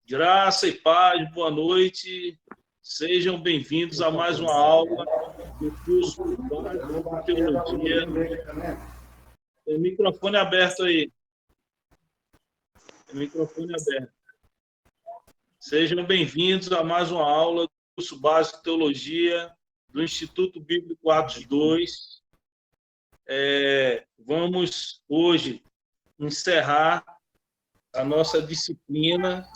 Graça e paz, boa noite. Sejam bem-vindos a mais uma aula do curso Básico de Teologia. Tem o microfone aberto aí. Tem o microfone aberto. Sejam bem-vindos a mais uma aula do curso Básico de Teologia do Instituto Bíblico Atos 2. Vamos hoje encerrar a nossa disciplina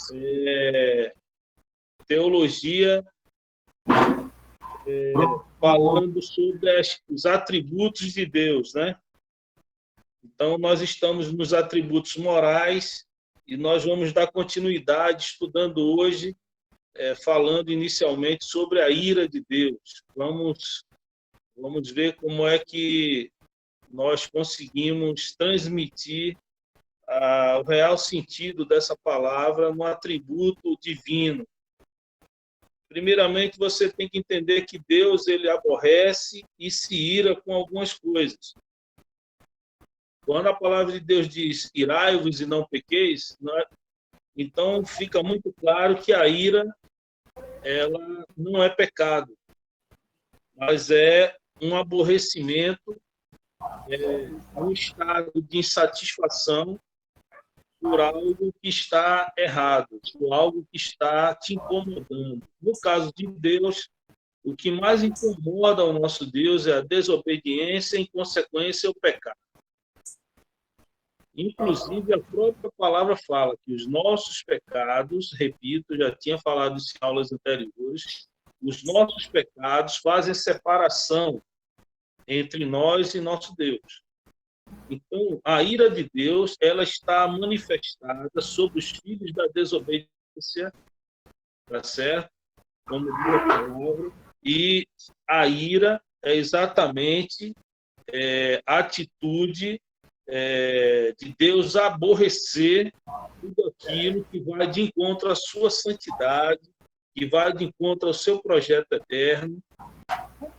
Teologia, falando sobre os atributos de Deus, né? Então, nós estamos nos atributos morais e nós vamos dar continuidade estudando hoje, falando inicialmente sobre a ira de Deus. Vamos ver como é que nós conseguimos transmitir o real sentido dessa palavra no atributo divino. Primeiramente, você tem que entender que Deus ele aborrece e se ira com algumas coisas. Quando a palavra de Deus diz irai-vos e não pequeis, então fica muito claro que a ira ela não é pecado, mas é um aborrecimento, um estado de insatisfação por algo que está errado, por algo que está te incomodando. No caso de Deus, o que mais incomoda ao nosso Deus é a desobediência e, em consequência, o pecado. Inclusive, a própria palavra fala que os nossos pecados, repito, já tinha falado isso em aulas anteriores, os nossos pecados fazem separação entre nós e nosso Deus. Então, a ira de Deus ela está manifestada sobre os filhos da desobediência, tá certo? Como diz a palavra, e a ira é exatamente a atitude de Deus aborrecer tudo aquilo que vai de encontro à sua santidade, que vai de encontro ao seu projeto eterno,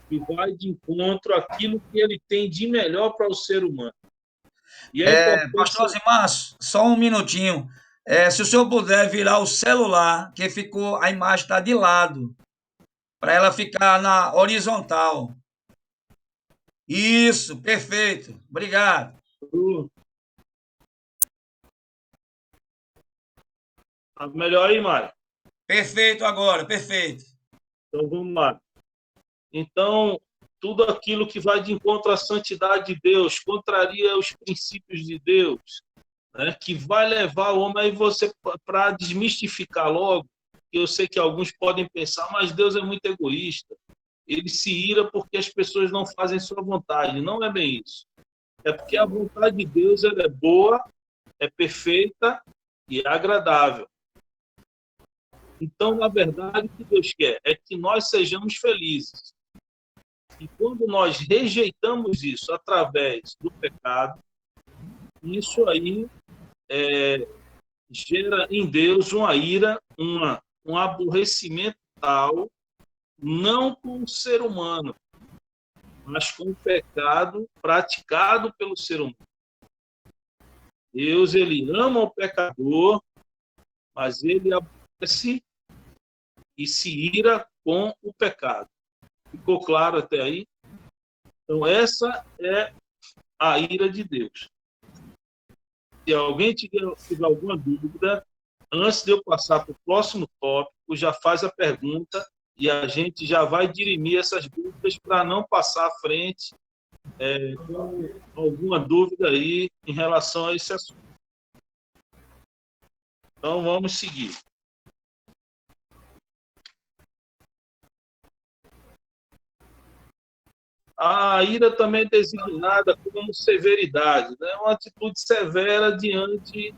que vai de encontro àquilo que ele tem de melhor para o ser humano. E é importante... Pastor Zimarcio, só um minutinho. Se o senhor puder virar o celular, que ficou, a imagem está de lado, para ela ficar na horizontal. Isso, perfeito. Obrigado. Tá melhor aí, Mário? Perfeito agora, perfeito. Então, vamos lá. Então, tudo aquilo que vai de encontro à santidade de Deus, contraria os princípios de Deus, né, que vai levar o homem, aí você, para desmistificar logo, que eu sei que alguns podem pensar, mas Deus é muito egoísta, ele se ira porque as pessoas não fazem sua vontade. Não é bem isso. É porque a vontade de Deus ela é boa, é perfeita e é agradável. Então, na verdade, o que Deus quer é que nós sejamos felizes. E quando nós rejeitamos isso através do pecado, isso aí gera em Deus uma ira, um aborrecimento tal, não com o ser humano, mas com o pecado praticado pelo ser humano. Deus, ele ama o pecador, mas ele aborrece e se ira com o pecado. Ficou claro até aí? Então, essa é a ira de Deus. Se alguém tiver alguma dúvida, antes de eu passar para o próximo tópico, já faz a pergunta e a gente já vai dirimir essas dúvidas para não passar à frente com alguma dúvida aí em relação a esse assunto. Então, vamos seguir. A ira também é designada como severidade, né? Uma atitude severa diante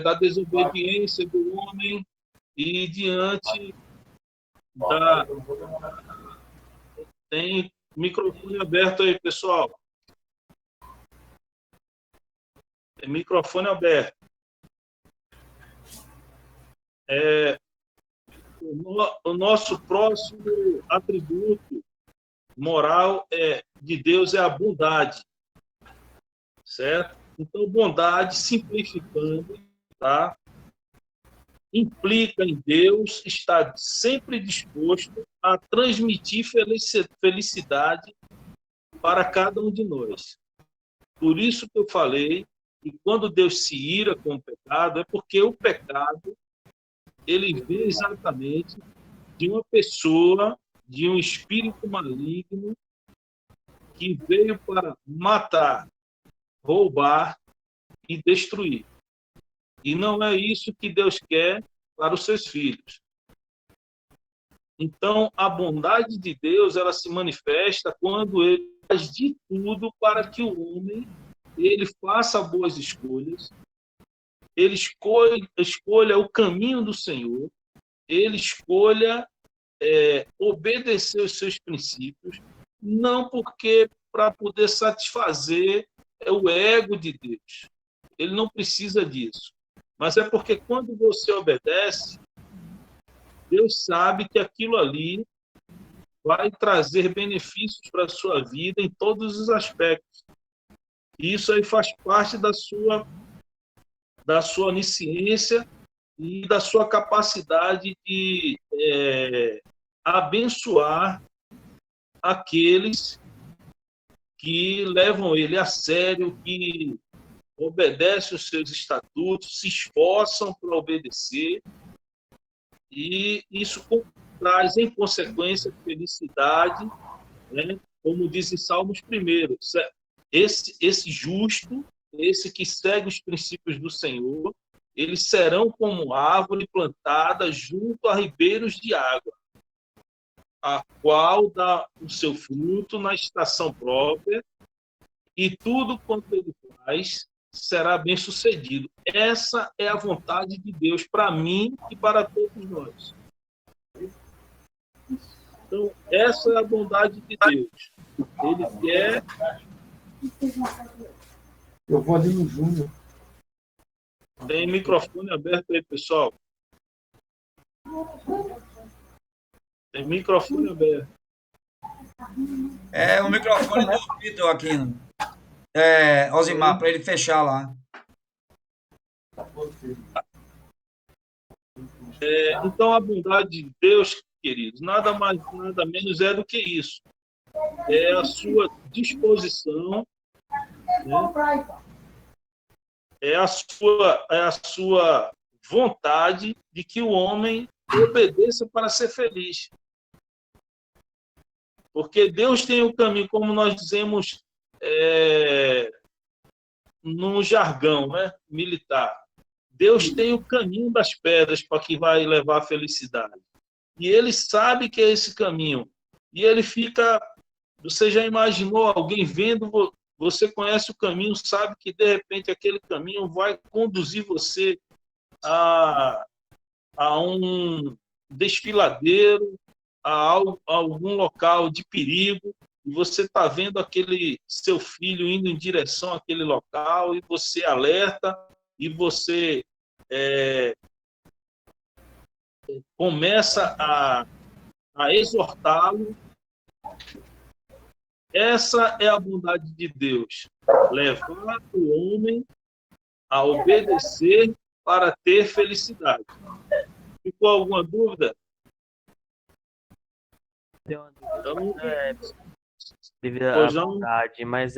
da desobediência do homem e diante da... Tem microfone aberto aí, pessoal. Tem microfone aberto. O nosso próximo atributo moral de Deus é a bondade, certo? Então, bondade, simplificando, tá? implica em Deus estar sempre disposto a transmitir felicidade para cada um de nós. Por isso que eu falei que quando Deus se ira com o pecado, é porque o pecado ele vem exatamente de uma pessoa, de um espírito maligno que veio para matar, roubar e destruir. E não é isso que Deus quer para os seus filhos. Então, a bondade de Deus, ela se manifesta quando ele faz de tudo para que o homem ele faça boas escolhas, ele escolha o caminho do Senhor, ele escolha obedecer os seus princípios, não porque para poder satisfazer o ego de Deus. Ele não precisa disso. Mas é porque quando você obedece, Deus sabe que aquilo ali vai trazer benefícios para a sua vida em todos os aspectos. E isso aí faz parte da sua onisciência e da sua capacidade de abençoar aqueles que levam ele a sério, que obedecem os seus estatutos, se esforçam para obedecer, e isso traz, em consequência, felicidade, né? Como diz em Salmos 1, esse justo, esse que segue os princípios do Senhor, eles serão como árvore plantada junto a ribeiros de água, a qual dá o seu fruto na estação própria, e tudo quanto ele faz será bem sucedido. Essa é a vontade de Deus para mim e para todos nós. Então, essa é a bondade de Deus. Ele quer... Eu vou ali no Júnior. Tem microfone aberto aí, pessoal. Tem microfone aberto. É o microfone do Vitor aqui. Osimar, para ele fechar lá. Então, a bondade de Deus, queridos, nada mais, nada menos é do que isso. É a sua disposição, né? É a sua vontade de que o homem obedeça para ser feliz. Porque Deus tem o caminho, como nós dizemos no jargão, né, militar. Deus tem o caminho das pedras para que vai levar a felicidade. E ele sabe que é esse caminho. E ele fica... Você já imaginou alguém vendo... Você conhece o caminho, sabe que, de repente, aquele caminho vai conduzir você a um desfiladeiro, a algum local de perigo, e você está vendo aquele seu filho indo em direção àquele local, e você alerta, e você começa a exortá-lo. Essa é a bondade de Deus, levar o homem a obedecer para ter felicidade. Ficou alguma dúvida? Tem uma dúvida, Então, devido à bondade, mas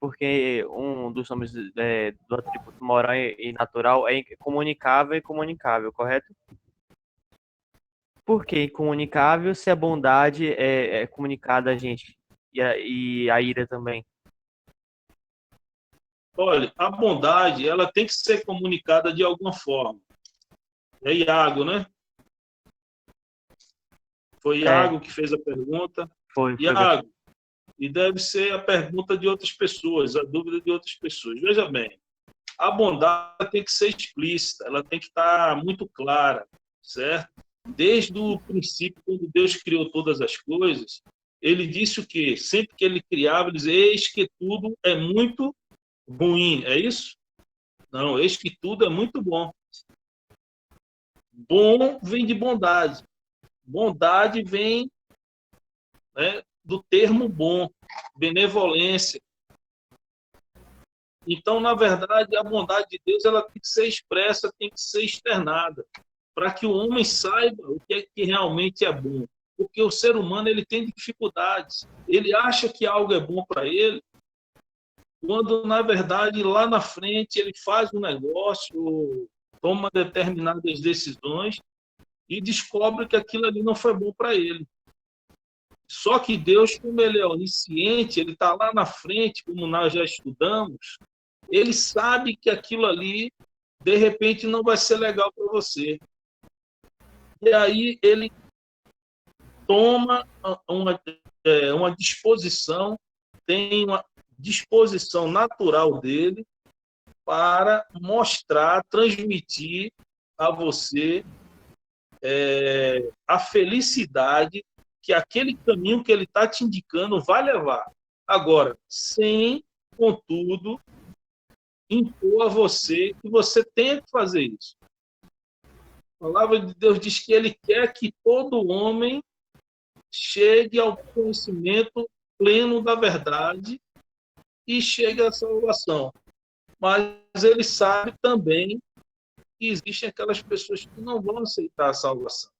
porque um dos nomes do atributo moral e natural é comunicável e comunicável, correto? Por que incomunicável se a bondade é comunicada a gente e a ira também? olha, a bondade ela tem que ser comunicada de alguma forma. É Iago, né? Foi Iago que fez a pergunta. Foi. Iago, e deve ser a pergunta de outras pessoas, a dúvida de outras pessoas. Veja bem, a bondade tem que ser explícita, ela tem que estar muito clara, certo? Desde o princípio, quando Deus criou todas as coisas, ele disse o quê? Sempre que ele criava, ele dizia, eis que tudo é muito ruim, é isso? Não, eis que tudo é muito bom. Bom vem de bondade. Bondade vem, né, do termo bom, benevolência. Então, na verdade, a bondade de Deus ela tem que ser expressa, tem que ser externada, para que o homem saiba o que é que realmente é bom. Porque o ser humano ele tem dificuldades. Ele acha que algo é bom para ele, quando, na verdade, lá na frente ele faz um negócio, toma determinadas decisões e descobre que aquilo ali não foi bom para ele. Só que Deus, como ele é onisciente, ele está lá na frente, como nós já estudamos, ele sabe que aquilo ali, de repente, não vai ser legal para você. E aí ele toma uma disposição, tem uma disposição natural dele para mostrar, transmitir a você a felicidade que aquele caminho que ele está te indicando vai levar. Agora, sem, contudo, impor a você que você tenha que fazer isso. A palavra de Deus diz que ele quer que todo homem chegue ao conhecimento pleno da verdade e chegue à salvação. Mas ele sabe também que existem aquelas pessoas que não vão aceitar a salvação.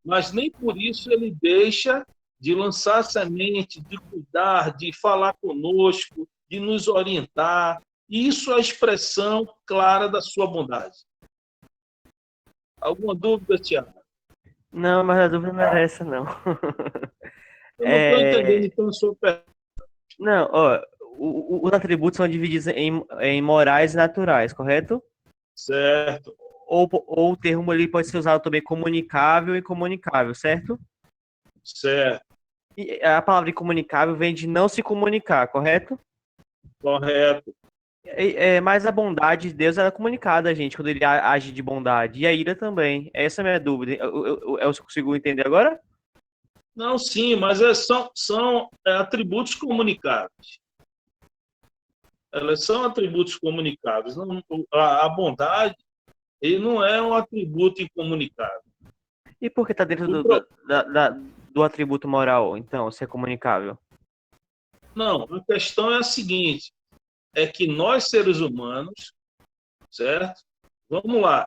Mas nem por isso ele deixa de lançar semente, de cuidar, de falar conosco, de nos orientar. Isso é a expressão clara da sua bondade. Alguma dúvida, Tiago? Não, mas a dúvida não era essa, não. Eu não estou entendendo, então, a sua pergunta. Não, ó, os atributos são divididos em morais e naturais, correto? Certo. Ou o termo ali pode ser usado também comunicável e incomunicável, certo? Certo. E a palavra incomunicável vem de não se comunicar, correto? Correto. Mas a bondade de Deus ela é comunicada a gente quando ele age de bondade. E a ira também. Essa é a minha dúvida. Eu consigo entender agora? Não, sim, mas são atributos comunicáveis. Elas são atributos comunicáveis. A bondade ele não é um atributo incomunicável. E por que está dentro do atributo moral, então, se é comunicável? Não, a questão é a seguinte, é que nós, seres humanos, certo? Vamos lá.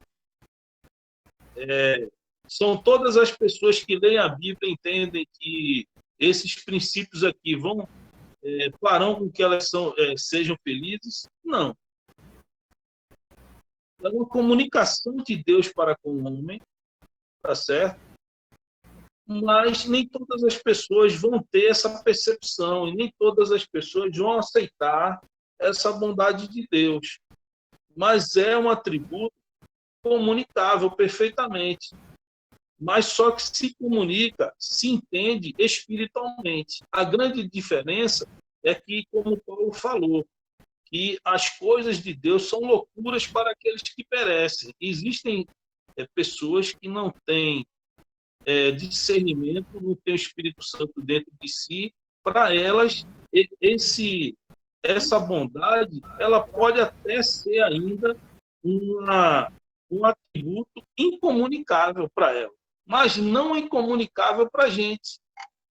São todas as pessoas que leem a Bíblia e entendem que esses princípios aqui farão com que elas sejam felizes? Não. É uma comunicação de Deus para com o homem, tá certo? Mas nem todas as pessoas vão ter essa percepção e nem todas as pessoas vão aceitar essa bondade de Deus. Mas é um atributo comunicável perfeitamente. Mas só que se comunica, se entende espiritualmente. A grande diferença é que, como Paulo falou, que as coisas de Deus são loucuras para aqueles que perecem. Existem pessoas que não têm discernimento, não têm o Espírito Santo dentro de si. Para elas, essa bondade ela pode até ser ainda um atributo incomunicável para ela, mas não incomunicável para a gente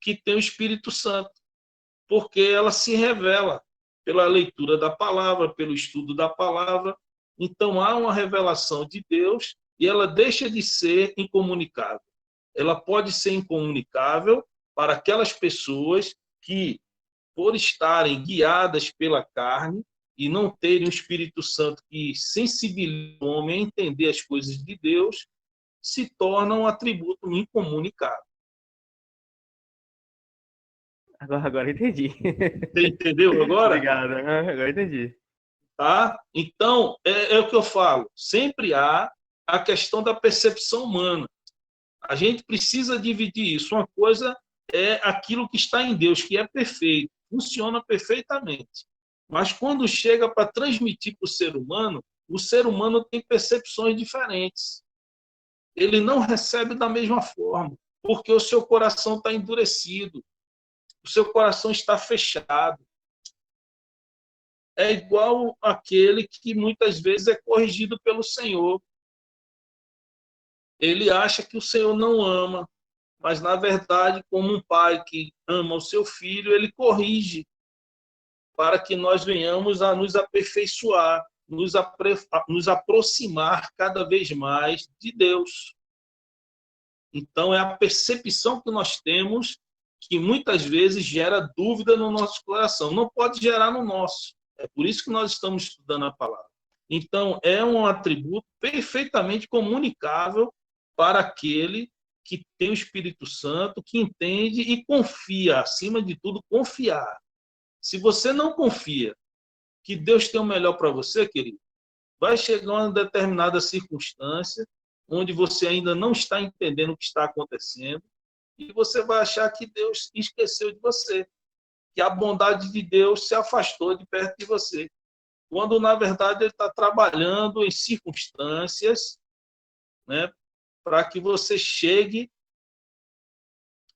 que tem o Espírito Santo, porque ela se revela pela leitura da palavra, pelo estudo da palavra. Então, há uma revelação de Deus e ela deixa de ser incomunicável. Ela pode ser incomunicável para aquelas pessoas que, por estarem guiadas pela carne e não terem o Espírito Santo que sensibiliza o homem a entender as coisas de Deus, se torna um atributo incomunicável. Agora entendi. Você entendeu agora? Obrigado. Agora entendi. Tá? Então, é o que eu falo. Sempre há a questão da percepção humana. A gente precisa dividir isso. Uma coisa é aquilo que está em Deus, que é perfeito, funciona perfeitamente. Mas quando chega para transmitir para o ser humano tem percepções diferentes. Ele não recebe da mesma forma, porque o seu coração está endurecido, o seu coração está fechado. É igual aquele que muitas vezes é corrigido pelo Senhor. Ele acha que o Senhor não ama, mas, na verdade, como um pai que ama o seu filho, ele corrige. para que nós venhamos a nos aperfeiçoar, nos aproximar cada vez mais de Deus. Então, é a percepção que nós temos que muitas vezes gera dúvida no nosso coração. Não pode gerar no nosso. É por isso que nós estamos estudando a palavra. Então, é um atributo perfeitamente comunicável para aquele que tem o Espírito Santo, que entende e confia, acima de tudo, confiar. Se você não confia que Deus tem o melhor para você, querido, vai chegar uma determinada circunstância onde você ainda não está entendendo o que está acontecendo e você vai achar que Deus esqueceu de você, que a bondade de Deus se afastou de perto de você, quando, na verdade, Ele está trabalhando em circunstâncias, né, para que você chegue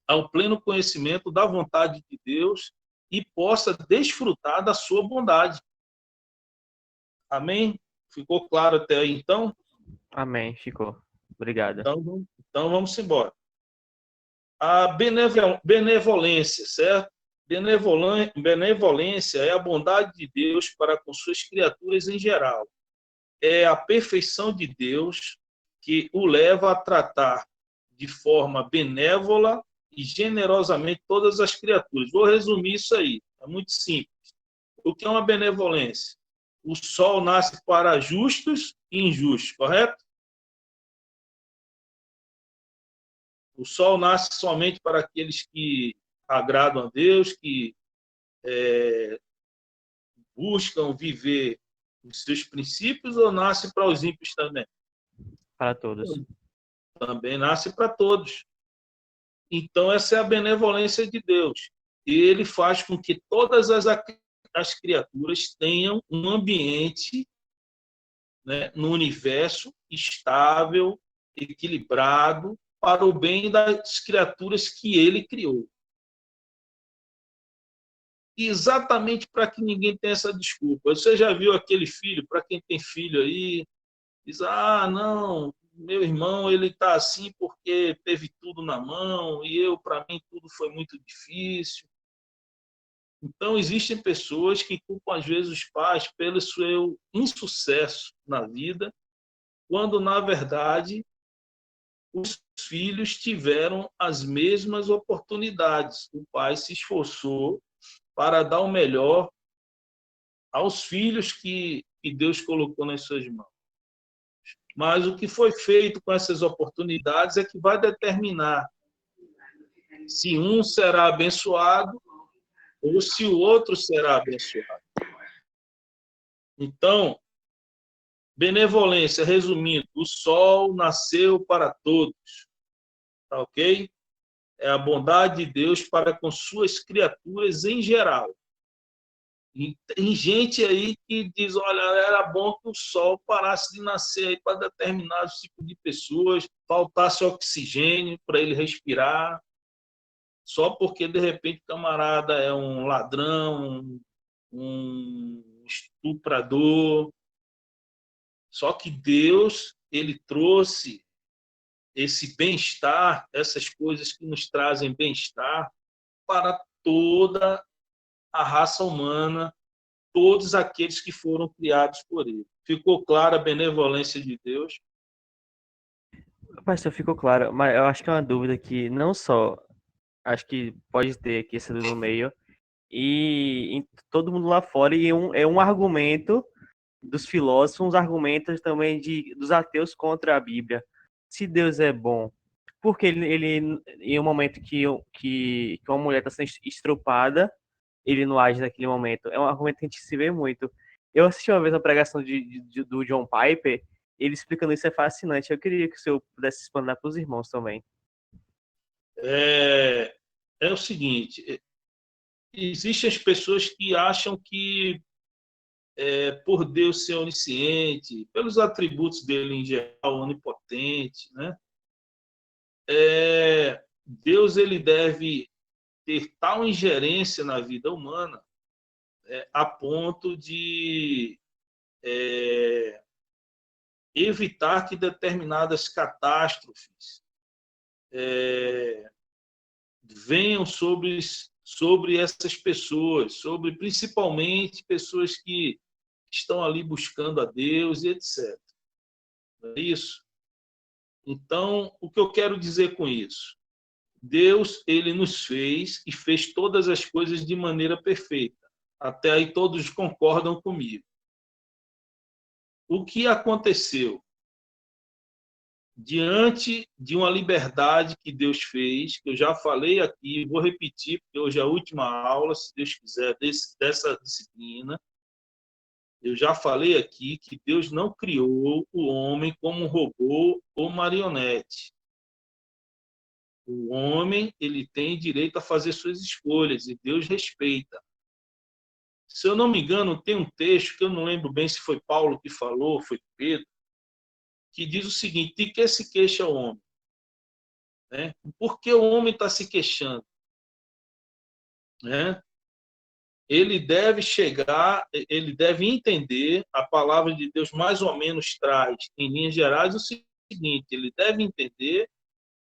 ao pleno conhecimento da vontade de Deus e possa desfrutar da sua bondade. Amém? Ficou claro até aí, então? Amém, ficou. Obrigado. Então vamos embora. A benevolência, certo? Benevolência é a bondade de Deus para com suas criaturas em geral. É a perfeição de Deus que o leva a tratar de forma benévola e generosamente todas as criaturas. Vou resumir isso aí. É muito simples. O que é uma benevolência? O sol nasce para justos e injustos, correto? O sol nasce somente para aqueles que agradam a Deus, que buscam viver os seus princípios, ou nasce para os ímpios também? Para todos. Também nasce para todos. Então, essa é a benevolência de Deus. Ele faz com que todas as criaturas tenham um ambiente, né, no universo estável, equilibrado, para o bem das criaturas que ele criou. Exatamente para que ninguém tenha essa desculpa. Você já viu aquele filho, para quem tem filho aí, diz, não, meu irmão, ele está assim porque teve tudo na mão, e para mim, tudo foi muito difícil. Então, existem pessoas que culpam, às vezes, os pais pelo seu insucesso na vida, quando, na verdade, os filhos tiveram as mesmas oportunidades. O pai se esforçou para dar o melhor aos filhos que Deus colocou nas suas mãos. Mas o que foi feito com essas oportunidades é que vai determinar se um será abençoado ou se o outro será abençoado. Então, benevolência, resumindo, o sol nasceu para todos, tá ok? É a bondade de Deus para com suas criaturas em geral. E tem gente aí que diz, olha, era bom que o sol parasse de nascer aí para determinado tipo de pessoas, faltasse oxigênio para ele respirar, só porque, de repente, o camarada é um ladrão, um estuprador. Só que Deus, ele trouxe esse bem-estar, essas coisas que nos trazem bem-estar, para toda a raça humana, todos aqueles que foram criados por ele. Ficou clara a benevolência de Deus? Pastor, ficou claro, mas eu acho que é uma dúvida que não só, acho que pode ter aqui essa dúvida no meio, e em todo mundo lá fora, e é um argumento dos filósofos, uns argumentos também dos ateus contra a Bíblia. Se Deus é bom, porque ele em um momento que uma mulher está sendo estrupada, ele não age naquele momento. É um argumento que a gente se vê muito. Eu assisti uma vez uma pregação do John Piper, ele explicando isso é fascinante. Eu queria que o senhor pudesse explanar para os irmãos também. É o seguinte, existem as pessoas que acham que por Deus ser onisciente, pelos atributos dele em geral, onipotente, né? Deus ele deve ter tal ingerência na vida humana a ponto de evitar que determinadas catástrofes venham sobre sobre essas pessoas, sobre principalmente pessoas que estão ali buscando a Deus e etc. Não é isso? Então, o que eu quero dizer com isso? Deus, ele nos fez e fez todas as coisas de maneira perfeita. Até aí todos concordam comigo. O que aconteceu? Diante de uma liberdade que Deus fez, que eu já falei aqui, vou repetir, porque hoje é a última aula, se Deus quiser, dessa disciplina. Eu já falei aqui que Deus não criou o homem como um robô ou marionete. O homem, ele tem direito a fazer suas escolhas e Deus respeita. Se eu não me engano, tem um texto que eu não lembro bem se foi Paulo que falou, foi Pedro, que diz o seguinte: de que se queixa o homem? Né? Por que o homem está se queixando? Né? Ele deve chegar, ele deve entender, a palavra de Deus mais ou menos traz, em linhas gerais, o seguinte: ele deve entender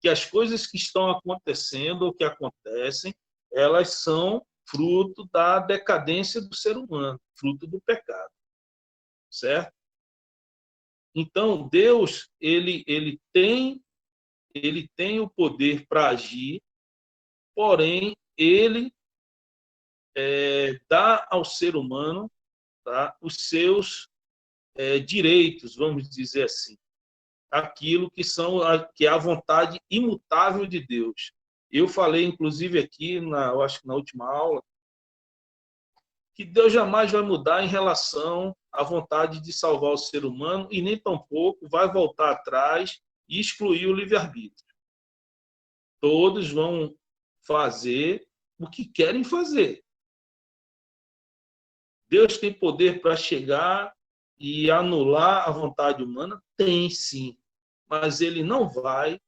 que as coisas que estão acontecendo ou que acontecem, elas são fruto da decadência do ser humano, fruto do pecado, certo? Então, Deus, ele tem o poder para agir, porém, ele dá ao ser humano, tá, os seus direitos, vamos dizer assim, aquilo que é a vontade imutável de Deus. Eu falei, inclusive, aqui, eu acho que na última aula, que Deus jamais vai mudar em relação à vontade de salvar o ser humano e nem tampouco vai voltar atrás e excluir o livre-arbítrio. Todos vão fazer o que querem fazer. Deus tem poder para chegar e anular a vontade humana? Tem, sim. Mas ele não vai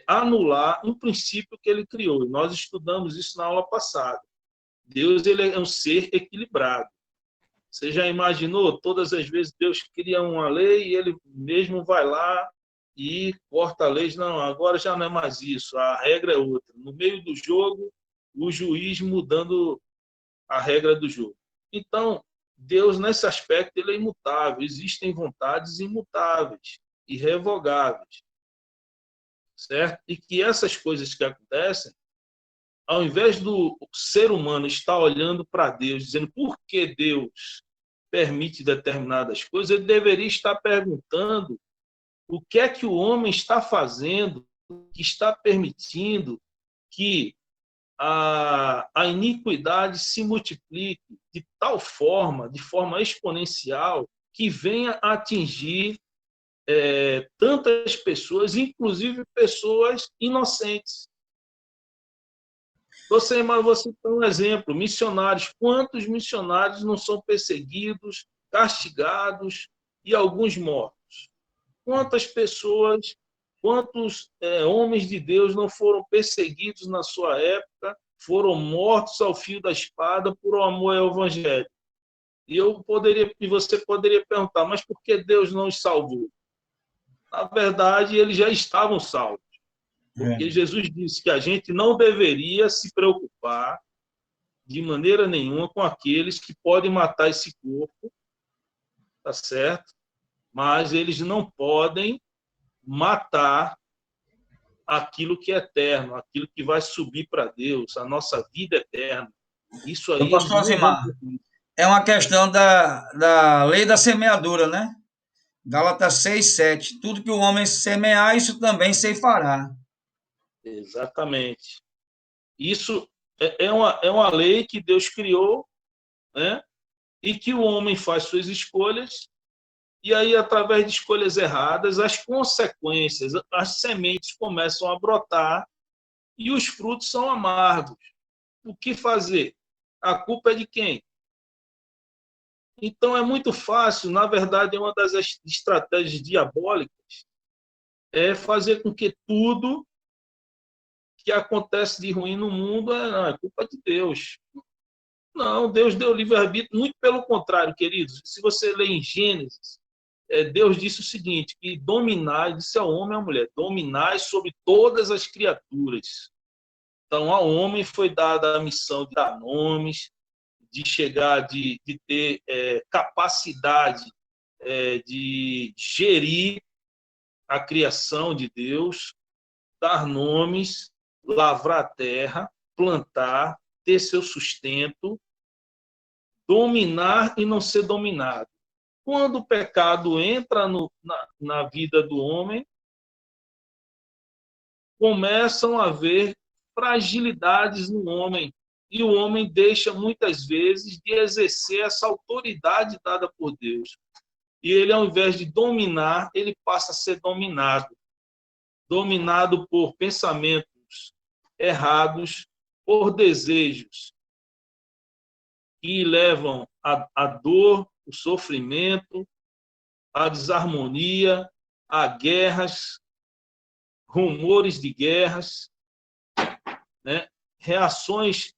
anular um princípio que ele criou. Nós estudamos isso na aula passada. Deus, ele é um ser equilibrado. Você já imaginou? Todas as vezes Deus cria uma lei e ele mesmo vai lá e corta a lei. Não, agora já não é mais isso, a regra é outra. No meio do jogo, o juiz mudando a regra do jogo. Então, Deus, nesse aspecto, ele é imutável. Existem vontades imutáveis, irrevogáveis. Certo? E que essas coisas que acontecem, ao invés do ser humano estar olhando para Deus, dizendo por que Deus permite determinadas coisas, ele deveria estar perguntando o que é que o homem está fazendo, que está permitindo que a iniquidade se multiplique de tal forma, de forma exponencial, que venha a atingir tantas pessoas, inclusive pessoas inocentes. Você tem um exemplo, missionários. Quantos missionários não são perseguidos, castigados e alguns mortos? Quantas pessoas, quantos homens de Deus não foram perseguidos na sua época, foram mortos ao fio da espada por amor ao Evangelho? E você poderia perguntar, mas por que Deus não os salvou? Na verdade, eles já estavam salvos. Porque Jesus disse que a gente não deveria se preocupar de maneira nenhuma com aqueles que podem matar esse corpo, tá certo? Mas eles não podem matar aquilo que é eterno, aquilo que vai subir para Deus, a nossa vida eterna. Isso aí eles não vão cumprir. É uma questão da lei da semeadura, né? Gálatas 6:7. Tudo que o homem semear, isso também ceifará. Exatamente. Isso é uma lei que Deus criou, né? E que o homem faz suas escolhas, e aí, através de escolhas erradas, as consequências, as sementes começam a brotar e os frutos são amargos. O que fazer? A culpa é de quem? Então, é muito fácil, na verdade, uma das estratégias diabólicas é fazer com que tudo que acontece de ruim no mundo é culpa de Deus. Não, Deus deu livre-arbítrio, muito pelo contrário, queridos. Se você ler em Gênesis, Deus disse o seguinte, que dominai, disse ao homem e à mulher, dominai sobre todas as criaturas. Então, ao homem foi dada a missão de dar nomes, de chegar, de ter capacidade de gerir a criação de Deus, dar nomes, lavrar a terra, plantar, ter seu sustento, dominar e não ser dominado. Quando o pecado entra na vida do homem, começam a haver fragilidades no homem, e o homem deixa muitas vezes de exercer essa autoridade dada por Deus. E ele, ao invés de dominar, ele passa a ser dominado por pensamentos errados, por desejos que levam à dor, o sofrimento, à desarmonia, a guerras, rumores de guerras, né? Reações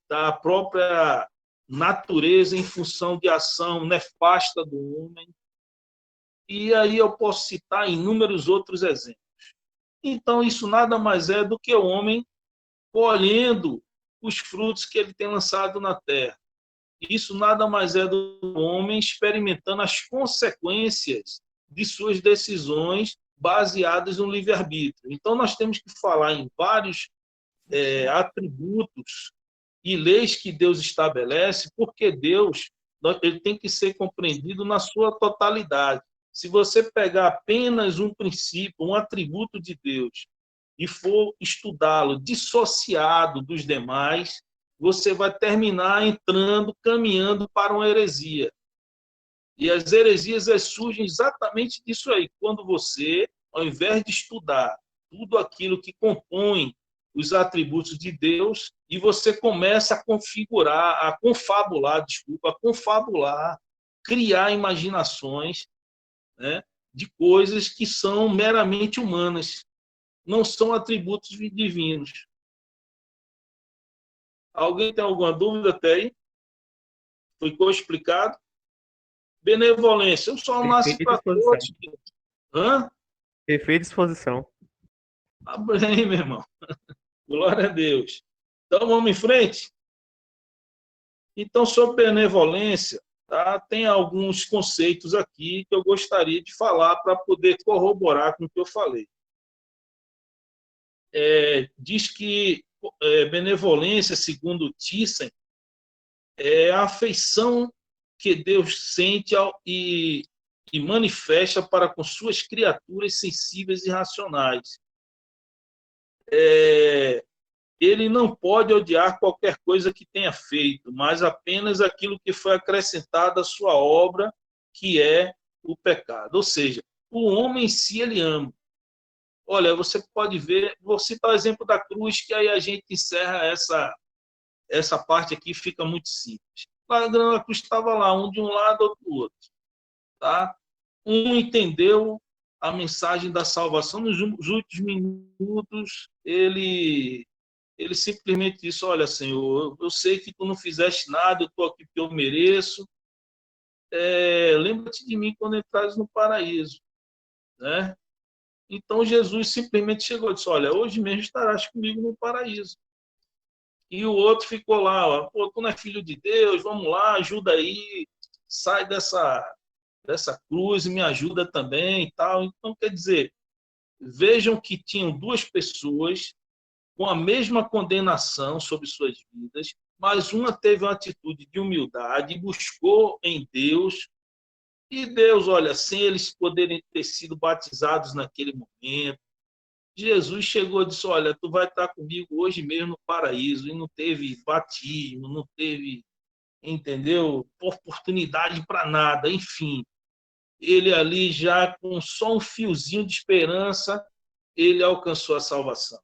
da própria natureza em função de ação nefasta do homem. E aí eu posso citar inúmeros outros exemplos. Então, isso nada mais é do que o homem colhendo os frutos que ele tem lançado na terra. Isso nada mais é do que o homem experimentando as consequências de suas decisões baseadas no livre-arbítrio. Então, nós temos que falar em vários atributos e leis que Deus estabelece, porque Deus ele tem que ser compreendido na sua totalidade. Se você pegar apenas um princípio, um atributo de Deus, e for estudá-lo dissociado dos demais, você vai terminar caminhando para uma heresia. E as heresias surgem exatamente disso aí, quando você, ao invés de estudar tudo aquilo que compõe os atributos de Deus, e você começa a confabular, criar imaginações, né, de coisas que são meramente humanas, não são atributos divinos. Alguém tem alguma dúvida até aí? Ficou explicado? Benevolência, o sol nasce para todos. Hã? Perfeita exposição. Bem, meu irmão. Glória a Deus. Então, vamos em frente? Então, sobre benevolência, tá? Tem alguns conceitos aqui que eu gostaria de falar para poder corroborar com o que eu falei. Diz que benevolência, segundo Thyssen, é a afeição que Deus sente e manifesta para com suas criaturas sensíveis e racionais. Ele não pode odiar qualquer coisa que tenha feito, mas apenas aquilo que foi acrescentado à sua obra, que é o pecado. Ou seja, o homem em si ele ama. Olha, você pode ver, vou citar o exemplo da cruz, que aí a gente encerra essa parte aqui, fica muito simples. A cruz estava lá, um de um lado, outro do outro. Tá? Um entendeu a mensagem da salvação, nos últimos minutos, ele simplesmente disse, olha, Senhor, eu sei que tu não fizeste nada, eu estou aqui porque eu mereço, lembra-te de mim quando entrares no paraíso. Né? Então, Jesus simplesmente chegou e disse, olha, hoje mesmo estarás comigo no paraíso. E o outro ficou lá, ó, pô, tu não é filho de Deus, vamos lá, ajuda aí, sai dessa cruz e me ajuda também e tal. Então, quer dizer, vejam que tinham duas pessoas com a mesma condenação sobre suas vidas, mas uma teve uma atitude de humildade, buscou em Deus, e Deus, olha, sem eles poderem ter sido batizados naquele momento, Jesus chegou e disse, olha, tu vai estar comigo hoje mesmo no paraíso, e não teve batismo, não teve, entendeu, oportunidade para nada, enfim. Ele ali já com só um fiozinho de esperança, ele alcançou a salvação.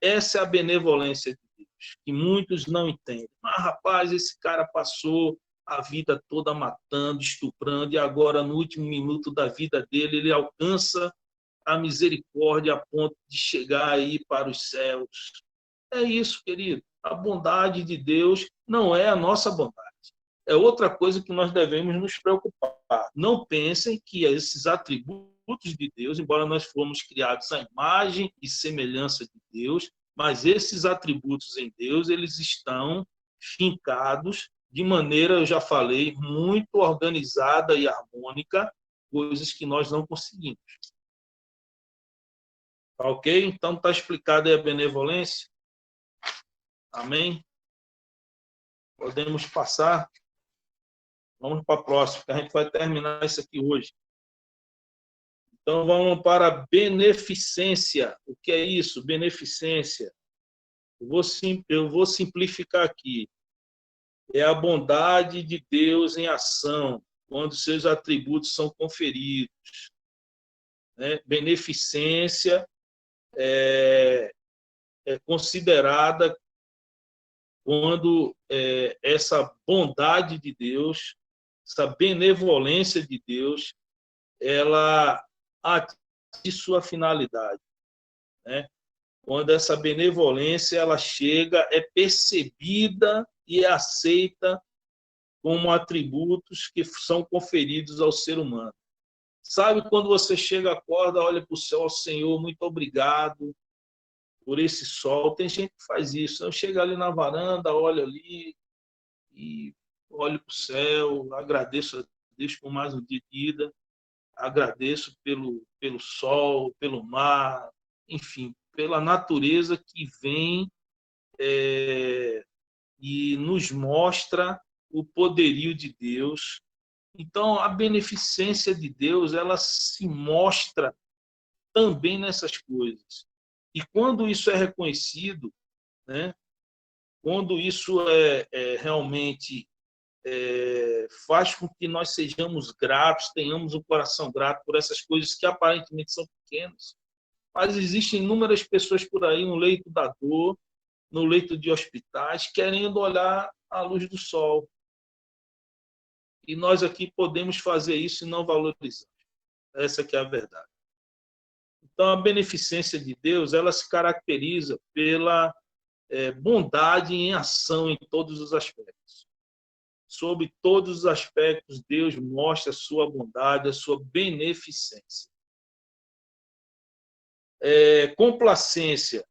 Essa é a benevolência de Deus, que muitos não entendem. Mas, rapaz, esse cara passou a vida toda matando, estuprando, e agora, no último minuto da vida dele, ele alcança a misericórdia a ponto de chegar aí para os céus. É isso, querido. A bondade de Deus não é a nossa bondade. É outra coisa que nós devemos nos preocupar. Não pensem que esses atributos atributos de Deus, embora nós fomos criados à imagem e semelhança de Deus, mas esses atributos em Deus, eles estão fincados de maneira, eu já falei, muito organizada e harmônica, coisas que nós não conseguimos. Tá ok? Então está explicada aí a benevolência. Amém? Podemos passar. Vamos para a próxima, que a gente vai terminar isso aqui hoje. Então vamos para a beneficência. O que é isso? Beneficência. Eu vou simplificar aqui. É a bondade de Deus em ação, quando seus atributos são conferidos. Né? Beneficência é considerada quando essa bondade de Deus, essa benevolência de Deus, ela atinge sua finalidade. Né? Quando essa benevolência ela chega, é percebida e é aceita como atributos que são conferidos ao ser humano. Sabe quando você chega, acorda, olha para o céu, Senhor, muito obrigado por esse sol. Tem gente que faz isso. Eu chego ali na varanda, olho ali e olho para o céu, agradeço a Deus por mais um dia de vida, agradeço pelo sol, pelo mar, enfim, pela natureza que vem e nos mostra o poderio de Deus. Então, a beneficência de Deus, ela se mostra também nessas coisas. E quando isso é reconhecido, né, quando isso realmente faz com que nós sejamos gratos, tenhamos um coração grato por essas coisas que aparentemente são pequenas, mas existem inúmeras pessoas por aí no leito da dor, no leito de hospitais, querendo olhar a luz do sol. E nós aqui podemos fazer isso e não valorizar. Essa que é a verdade. Então, a beneficência de Deus, ela se caracteriza pela bondade em ação em todos os aspectos. Sobre todos os aspectos, Deus mostra a sua bondade, a sua beneficência. Complacência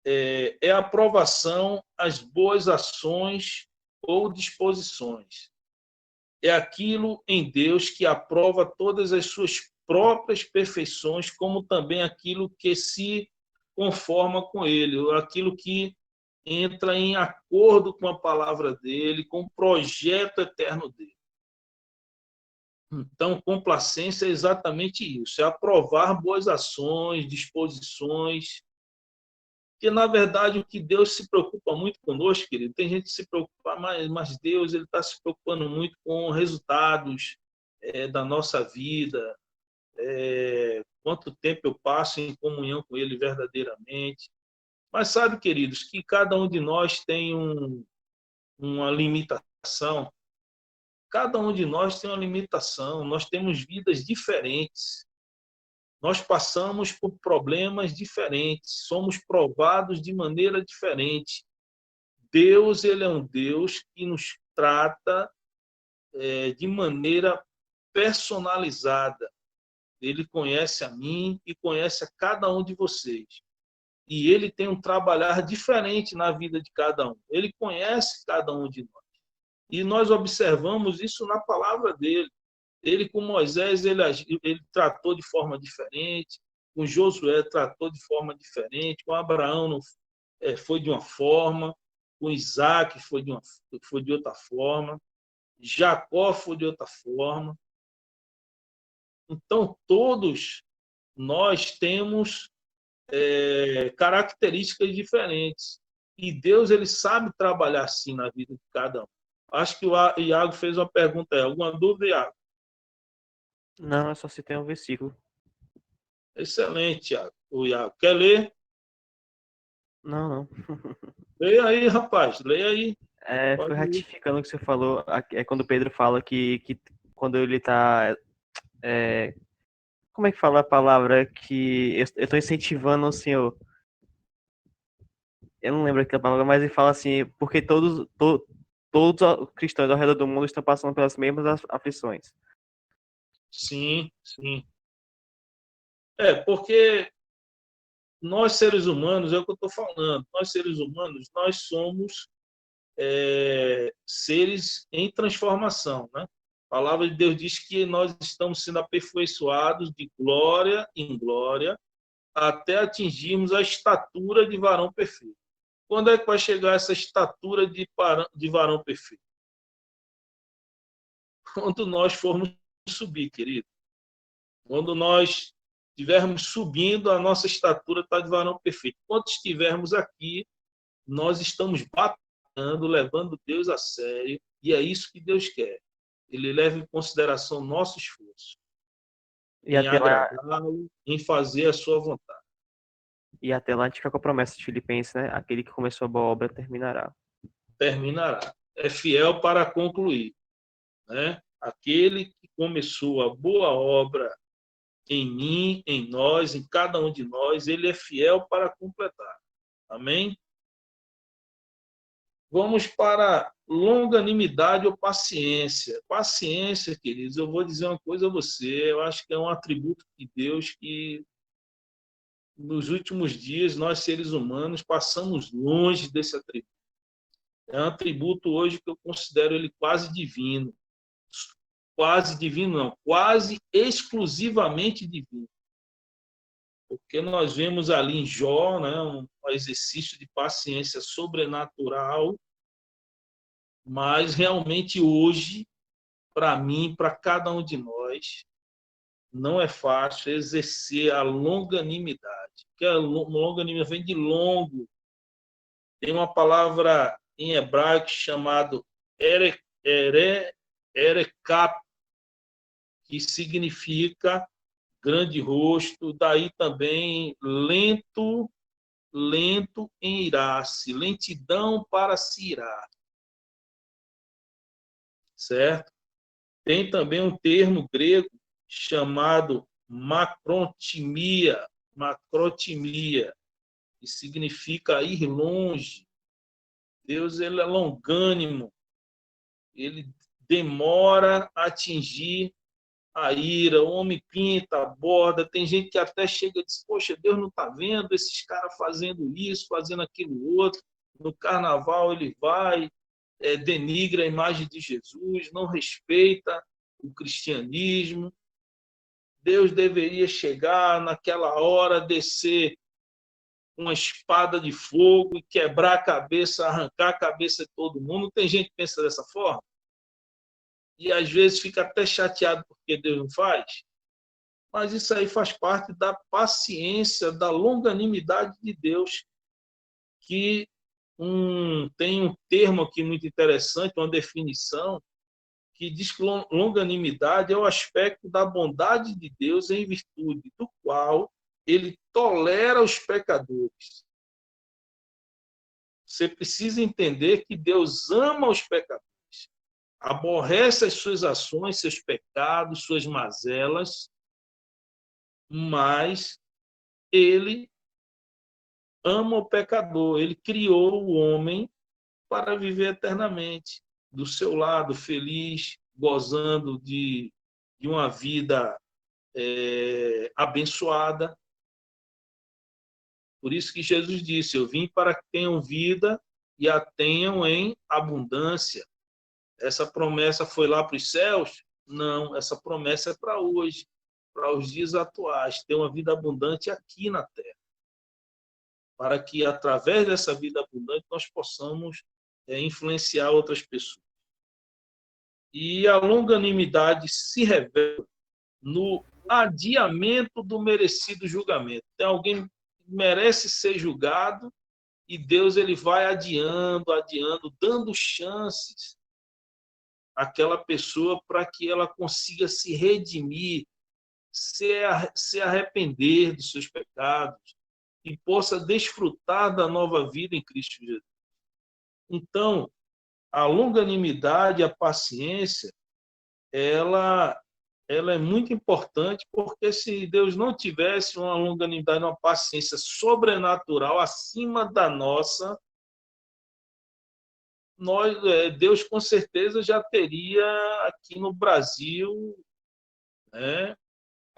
é aprovação às boas ações ou disposições. É aquilo em Deus que aprova todas as suas próprias perfeições, como também aquilo que se conforma com Ele, aquilo que entra em acordo com a palavra dele, com o projeto eterno dele. Então, complacência é exatamente isso, é aprovar boas ações, disposições, porque, na verdade, o que Deus se preocupa muito conosco, querido, tem gente que se preocupa, mas Deus ele está se preocupando muito com resultados da nossa vida, quanto tempo eu passo em comunhão com Ele verdadeiramente. Mas sabe, queridos, que cada um de nós tem uma limitação. Cada um de nós tem uma limitação. Nós temos vidas diferentes. Nós passamos por problemas diferentes. Somos provados de maneira diferente. Deus, ele é um Deus que nos trata de maneira personalizada. Ele conhece a mim e conhece a cada um de vocês. E ele tem um trabalhar diferente na vida de cada um. Ele conhece cada um de nós. E nós observamos isso na palavra dele. Ele, com Moisés, ele tratou de forma diferente. Com Josué, tratou de forma diferente. Com Abraão, foi de uma forma. Com Isaac, foi de outra forma. Jacó foi de outra forma. Então, todos nós temos características diferentes. E Deus ele sabe trabalhar assim na vida de cada um. Acho que o Iago fez uma pergunta aí. Alguma dúvida, Iago? Não, eu só citei um versículo. Excelente, Iago. O Iago. Quer ler? Não. Leia aí, rapaz. Leia aí. Foi ratificando o que você falou. É quando Pedro fala que quando ele está... como é que fala a palavra? Que eu estou incentivando o Senhor. Eu não lembro aquela palavra, mas ele fala assim, porque todos os cristãos ao redor do mundo estão passando pelas mesmas aflições. Sim, sim. Porque nós, seres humanos, é o que eu estou falando, nós, seres humanos, nós somos seres em transformação, né? A palavra de Deus diz que nós estamos sendo aperfeiçoados de glória em glória até atingirmos a estatura de varão perfeito. Quando é que vai chegar essa estatura de varão perfeito? Quando nós formos subir, querido. Quando nós estivermos subindo, a nossa estatura está de varão perfeito. Quando estivermos aqui, nós estamos batalhando, levando Deus a sério, e é isso que Deus quer. Ele leva em consideração o nosso esforço, E em até lá, agradá-lo, em fazer a sua vontade. a gente fica com a promessa de Filipenses, né? Aquele que começou a boa obra terminará. Terminará. É fiel para concluir, né? Aquele que começou a boa obra em mim, em nós, em cada um de nós, ele é fiel para completar. Amém? Vamos para longanimidade ou paciência. Paciência, queridos, eu vou dizer uma coisa a você, eu acho que é um atributo de Deus que nos últimos dias nós, seres humanos, passamos longe desse atributo. É um atributo hoje que eu considero ele quase divino. Quase divino não, quase exclusivamente divino. Porque nós vemos ali em Jó, né, um exercício de paciência sobrenatural, mas realmente hoje, para mim, para cada um de nós, não é fácil exercer a longanimidade. Porque a longanimidade vem de longo. Tem uma palavra em hebraico chamada erekap, que significa grande rosto, daí também lento em irar-se, lentidão para se irar, certo? Tem também um termo grego chamado macrotimia, que significa ir longe. Deus, ele é longânimo, ele demora a atingir a ira, o homem pinta, aborda, tem gente que até chega e diz, poxa, Deus não está vendo esses caras fazendo isso, fazendo aquilo outro, no carnaval ele vai, denigra a imagem de Jesus, não respeita o cristianismo. Deus deveria chegar naquela hora, descer uma espada de fogo e quebrar a cabeça, arrancar a cabeça de todo mundo. Tem gente que pensa dessa forma? E às vezes fica até chateado porque Deus não faz. Mas isso aí faz parte da paciência, da longanimidade de Deus, que tem um termo aqui muito interessante, uma definição, que diz que longanimidade é o aspecto da bondade de Deus em virtude do qual ele tolera os pecadores. Você precisa entender que Deus ama os pecadores, aborrece as suas ações, seus pecados, suas mazelas, mas ele ama o pecador. Ele criou o homem para viver eternamente, do seu lado, feliz, gozando de uma vida abençoada. Por isso que Jesus disse, eu vim para que tenham vida e a tenham em abundância. Essa promessa foi lá para os céus? Não, essa promessa é para hoje, para os dias atuais, ter uma vida abundante aqui na Terra. Para que, através dessa vida abundante, nós possamos influenciar outras pessoas. E a longanimidade se revela no adiamento do merecido julgamento. Tem alguém que merece ser julgado e Deus ele vai adiando, dando chances àquela pessoa para que ela consiga se redimir, se arrepender dos seus pecados e possa desfrutar da nova vida em Cristo Jesus. Então, a longanimidade, a paciência, ela é muito importante, porque se Deus não tivesse uma longanimidade, uma paciência sobrenatural acima da nossa, Deus com certeza já teria aqui no Brasil, né,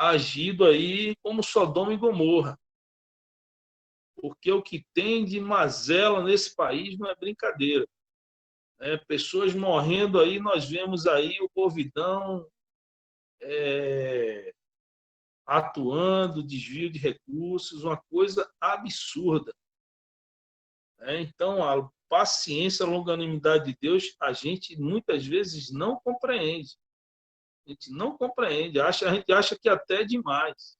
agido aí como Sodoma e Gomorra. Porque o que tem de mazela nesse país não é brincadeira. Pessoas morrendo aí, nós vemos aí o Covidão atuando, desvio de recursos, uma coisa absurda. Então, a paciência, a longanimidade de Deus, a gente muitas vezes não compreende. A gente não compreende, a gente acha que até é demais.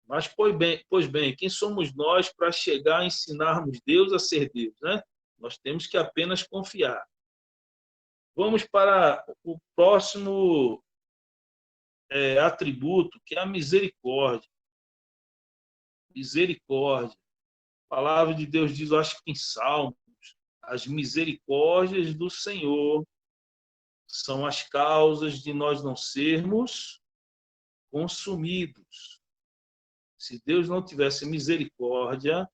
Mas, pois bem, quem somos nós para chegar a ensinarmos Deus a ser Deus, né? Nós temos que apenas confiar. Vamos para o próximo atributo, que é a misericórdia. Misericórdia. A palavra de Deus diz, eu acho que em Salmos, as misericórdias do Senhor são as causas de nós não sermos consumidos. Se Deus não tivesse misericórdia,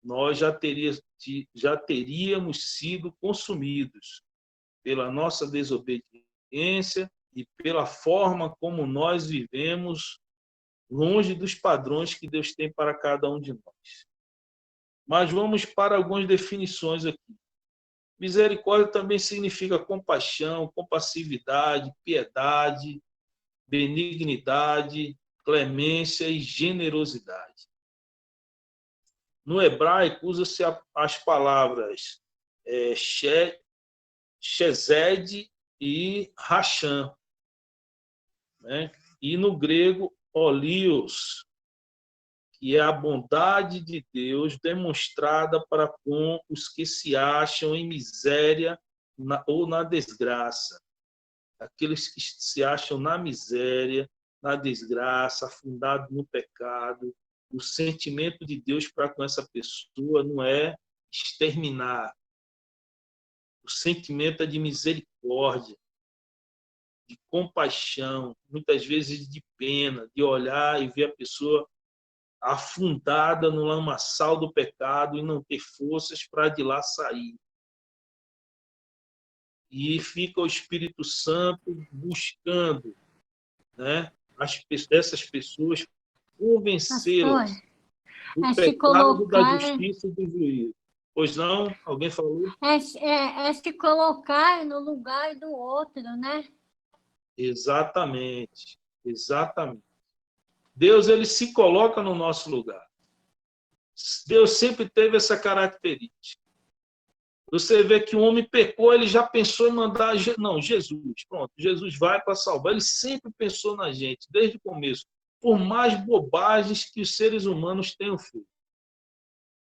nós já teríamos sido consumidos pela nossa desobediência e pela forma como nós vivemos longe dos padrões que Deus tem para cada um de nós. Mas vamos para algumas definições aqui. Misericórdia também significa compaixão, compassividade, piedade, benignidade, clemência e generosidade. No hebraico, usa-se as palavras Chesed e Racham. Né? E no grego, Olios, que é a bondade de Deus demonstrada para com os que se acham em miséria ou na desgraça. Aqueles que se acham na miséria, na desgraça, afundados no pecado. O sentimento de Deus para com essa pessoa não é exterminar. O sentimento é de misericórdia, de compaixão, muitas vezes de pena, de olhar e ver a pessoa afundada no lamaçal do pecado e não ter forças para de lá sair. E fica o Espírito Santo buscando, né, essas pessoas, convencê-las do pecado, da justiça e do juízo. Pois não? Alguém falou? Se colocar no lugar do outro, né? Exatamente. Exatamente. Deus, ele se coloca no nosso lugar. Deus sempre teve essa característica. Você vê que o homem pecou, ele já pensou em mandar... Não, Jesus, pronto, Jesus vai para salvar. Ele sempre pensou na gente, desde o começo. Por mais bobagens que os seres humanos tenham feito.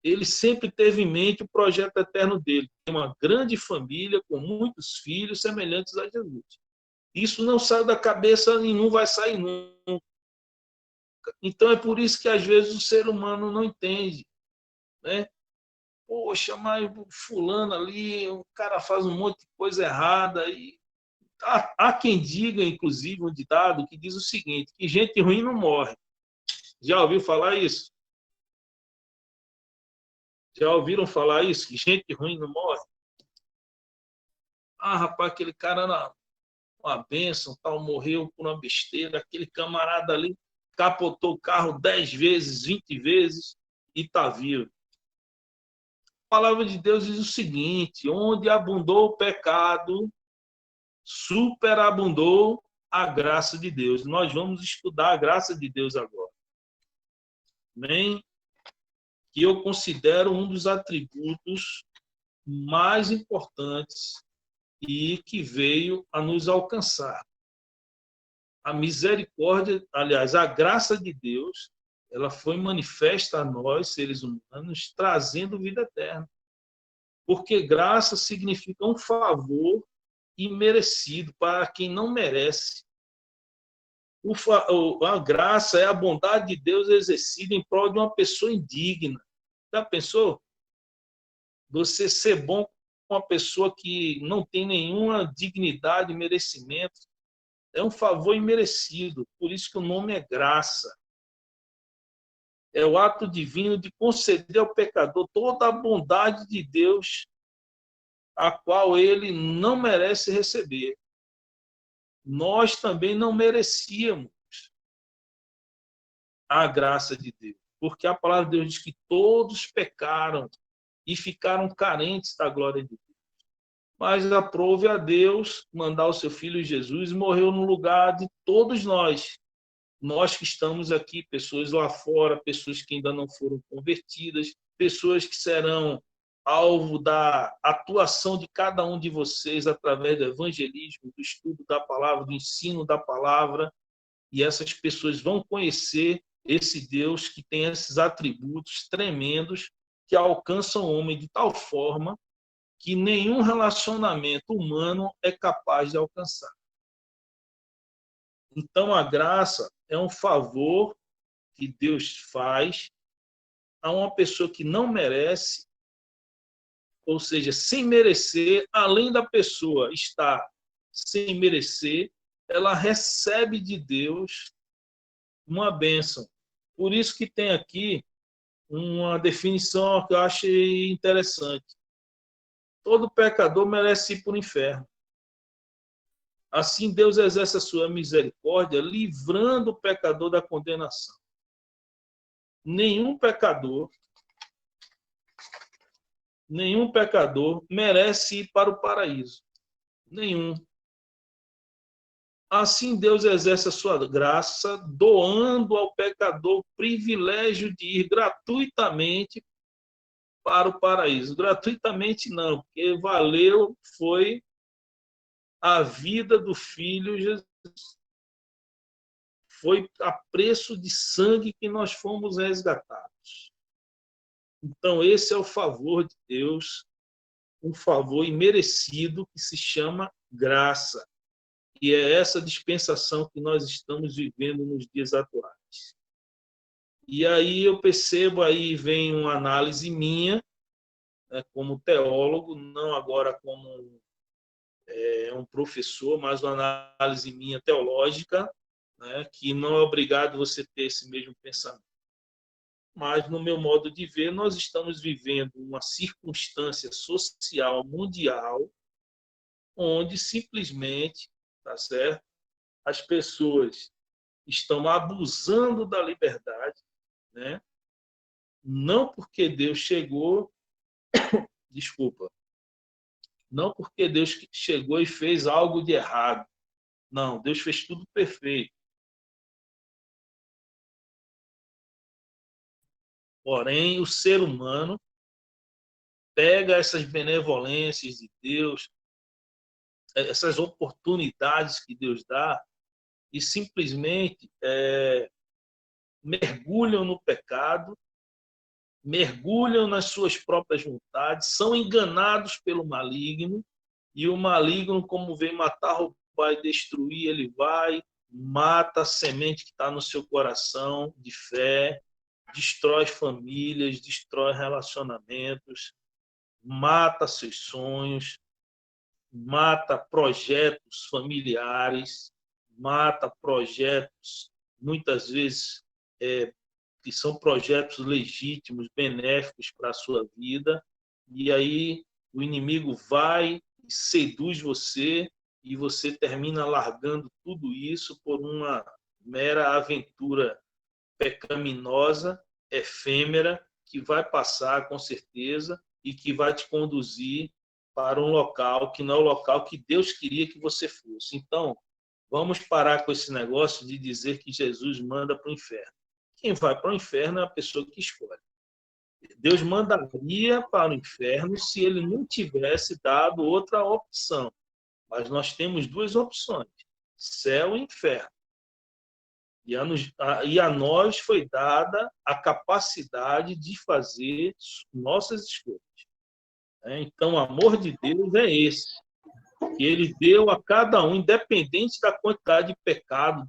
Ele sempre teve em mente o projeto eterno dele. Tem uma grande família com muitos filhos semelhantes a Jesus. Isso não sai da cabeça e não vai sair nunca. Então é por isso que às vezes o ser humano não entende, né? Poxa, mas fulano ali, o cara faz um monte de coisa errada. E há quem diga, inclusive, um ditado que diz o seguinte, que gente ruim não morre. Já ouviu falar isso? Já ouviram falar isso? Que gente ruim não morre? Ah, rapaz, aquele cara era uma bênção, tal, morreu por uma besteira. Aquele camarada ali capotou o carro 10 vezes, 20 vezes e está vivo. A palavra de Deus diz o seguinte, onde abundou o pecado, superabundou a graça de Deus. Nós vamos estudar a graça de Deus agora. Amém? Que eu considero um dos atributos mais importantes e que veio a nos alcançar. A misericórdia, aliás, a graça de Deus, ela foi manifesta a nós, seres humanos, trazendo vida eterna. Porque graça significa um favor imerecido para quem não merece. A graça é a bondade de Deus exercida em prol de uma pessoa indigna. Já pensou? Você ser bom com uma pessoa que não tem nenhuma dignidade e merecimento. É um favor imerecido. Por isso que o nome é graça. É o ato divino de conceder ao pecador toda a bondade de Deus, a qual ele não merece receber. nós também não merecíamos a graça de Deus, porque a palavra de Deus diz que todos pecaram e ficaram carentes da glória de Deus. Mas aprove a Deus mandar o seu Filho Jesus e morreu no lugar de todos nós que estamos aqui, pessoas lá fora, pessoas que ainda não foram convertidas, pessoas que serão alvo da atuação de cada um de vocês através do evangelismo, do estudo da palavra, do ensino da palavra, e essas pessoas vão conhecer esse Deus que tem esses atributos tremendos que alcançam o homem de tal forma que nenhum relacionamento humano é capaz de alcançar. Então, a graça é um favor que Deus faz a uma pessoa que não merece, ou seja, sem merecer, além da pessoa estar sem merecer, ela recebe de Deus uma bênção. Por isso que tem aqui uma definição que eu achei interessante. Todo pecador merece ir para o inferno. Assim, Deus exerce a sua misericórdia, livrando o pecador da condenação. Nenhum pecador merece ir para o paraíso. Nenhum. Assim, Deus exerce a sua graça, doando ao pecador o privilégio de ir gratuitamente para o paraíso. Gratuitamente não, porque valeu, foi a vida do Filho Jesus. Foi a preço de sangue que nós fomos resgatados. Então, esse é o favor de Deus, um favor imerecido que se chama graça. E é essa dispensação que nós estamos vivendo nos dias atuais. E aí eu percebo, aí vem uma análise minha, né, como teólogo, não agora como um professor, mas uma análise minha teológica, né, que não é obrigado você ter esse mesmo pensamento. Mas, no meu modo de ver, nós estamos vivendo uma circunstância social mundial onde simplesmente, tá certo? As pessoas estão abusando da liberdade, né? Não porque Deus chegou, desculpa, não porque Deus chegou e fez algo de errado. Não, Deus fez tudo perfeito. Porém, o ser humano pega essas benevolências de Deus, essas oportunidades que Deus dá, e simplesmente mergulham no pecado, mergulham nas suas próprias vontades, são enganados pelo maligno, e o maligno, como vem matar, roubar e destruir, ele vai, mata a semente que está no seu coração de fé, destrói famílias, destrói relacionamentos, mata seus sonhos, mata projetos familiares, mata projetos, muitas vezes, que são projetos legítimos, benéficos para a sua vida, e aí o inimigo vai e seduz você, e você termina largando tudo isso por uma mera aventura pecaminosa, efêmera, que vai passar com certeza e que vai te conduzir para um local que não é o local que Deus queria que você fosse. Então, vamos parar com esse negócio de dizer que Jesus manda para o inferno. Quem vai para o inferno é a pessoa que escolhe. Deus mandaria para o inferno se ele não tivesse dado outra opção. Mas nós temos duas opções, céu e inferno. E a nós foi dada a capacidade de fazer nossas escolhas. Então, o amor de Deus é esse, que ele deu a cada um, independente da quantidade de pecado,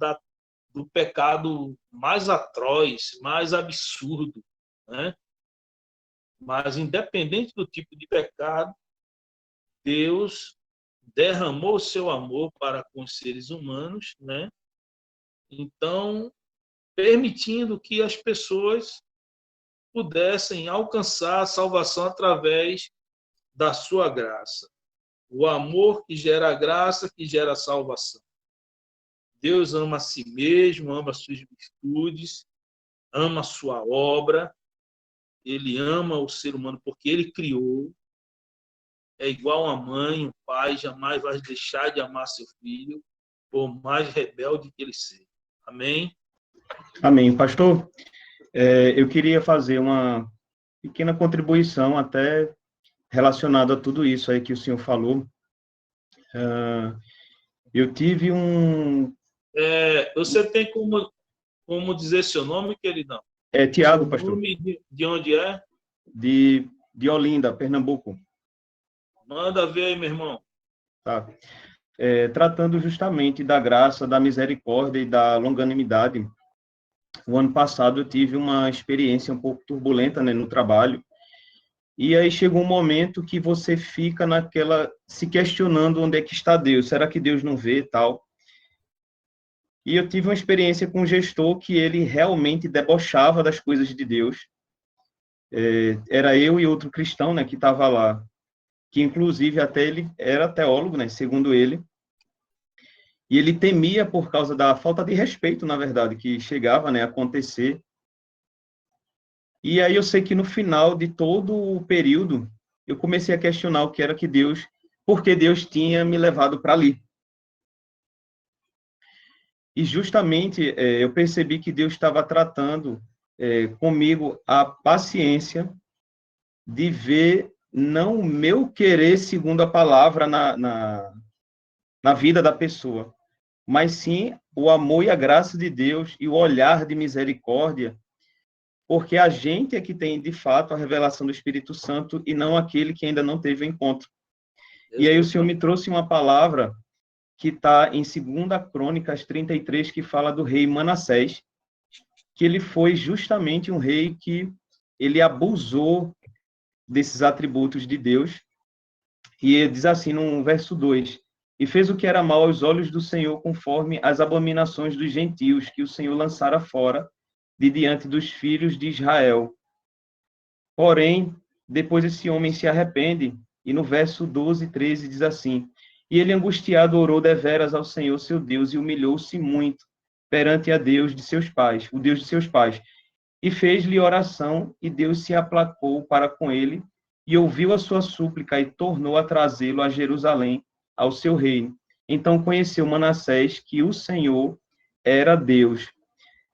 do pecado mais atroz, mais absurdo, né? Mas, independente do tipo de pecado, Deus derramou o seu amor para com os seres humanos, né? Então, permitindo que as pessoas pudessem alcançar a salvação através da sua graça. O amor que gera graça, que gera salvação. Deus ama a si mesmo, ama as suas virtudes, ama a sua obra, ele ama o ser humano porque ele criou. É igual a mãe, um pai jamais vai deixar de amar seu filho, por mais rebelde que ele seja. Amém? Amém. Pastor, eu queria fazer uma pequena contribuição até relacionada a tudo isso aí que o senhor falou. Eu tive um... Você tem como dizer seu nome, queridão? Tiago, Seu pastor, nome de onde é? de Olinda, Pernambuco. Manda ver aí, meu irmão. Tá? Tratando justamente da graça, da misericórdia e da longanimidade. O ano passado eu tive uma experiência um pouco turbulenta, né, no trabalho, e aí chegou um momento que você fica se questionando onde é que está Deus, será que Deus não vê e tal? E eu tive uma experiência com um gestor que ele realmente debochava das coisas de Deus. Era eu e outro cristão, né, que estava lá, que inclusive até ele era teólogo, né, segundo ele, e ele temia por causa da falta de respeito, na verdade, que chegava, né, a acontecer. E aí eu sei que no final de todo o período, eu comecei a questionar o que era que Deus, porque Deus tinha me levado para ali. E justamente eu percebi que Deus estava tratando comigo a paciência de ver não o meu querer segundo a palavra na vida da pessoa, mas sim o amor e a graça de Deus e o olhar de misericórdia, porque a gente é que tem, de fato, a revelação do Espírito Santo e não aquele que ainda não teve o encontro. E aí o Senhor me trouxe uma palavra que está em 2 Crônicas 33, que fala do rei Manassés, que ele foi justamente um rei que ele abusou desses atributos de Deus. E ele diz assim no verso 2: e fez o que era mal aos olhos do Senhor, conforme as abominações dos gentios que o Senhor lançara fora de diante dos filhos de Israel. Porém, depois esse homem se arrepende, e no verso 12 e 13 diz assim: e ele angustiado orou deveras ao Senhor seu Deus, e humilhou-se muito perante a Deus de seus pais, o Deus de seus pais, e fez-lhe oração, e Deus se aplacou para com ele, e ouviu a sua súplica, e tornou a trazê-lo a Jerusalém, ao seu reino. Então conheceu Manassés que o Senhor era Deus.